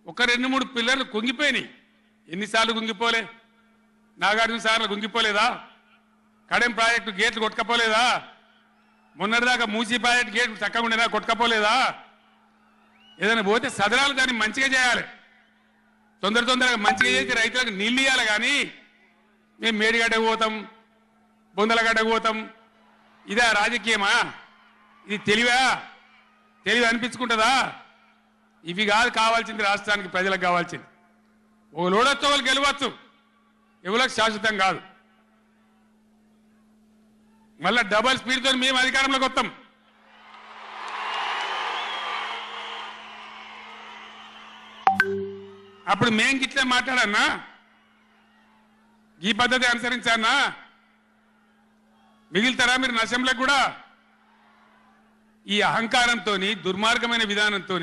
ఒక 2-3 పిల్లర్లు కుంగిపోయినాయి. ఎన్నిసార్లు కుంగిపోలే? నాగార్జున సార్లు కుంగిపోలేదా? కడెం ప్రాజెక్టు గేట్లు కొట్టుకపోలేదా? మొన్నటిదాకా మూసీ ప్రాజెక్టు గేట్లు చక్కగా ఉండేదా? కొట్టుకపోలేదా? ఏదైనా పోతే సదరాలు దాన్ని మంచిగా చేయాలి. తొందరగా మంచిగా చేసి రైతులకు నీళ్ళు ఇవ్వాలి. కానీ మేము మేడిగడ్డకు పోతాం, బొందలగడ్డకు పోతాం, ఇదా రాజకీయమా? ఇది తెలివి అనిపించుకుంటుందా? ఇవి కాదు కావాల్సింది. రాష్ట్రానికి ప్రజలకు కావాల్సింది ఒక లోడొచ్చు, వాళ్ళు గెలవచ్చు, ఎవరికి శాశ్వతం కాదు. మళ్ళా డబల్ స్పీడ్తో మేము అధికారంలోకి వస్తాం. అప్పుడు మేం గిట్లే మాట్లాడన్నా, ఈ పద్ధతి అనుసరించానా? మిగిలితారా మీరు నశంలకు కూడా? ఈ అహంకారంతో, దుర్మార్గమైన విధానంతో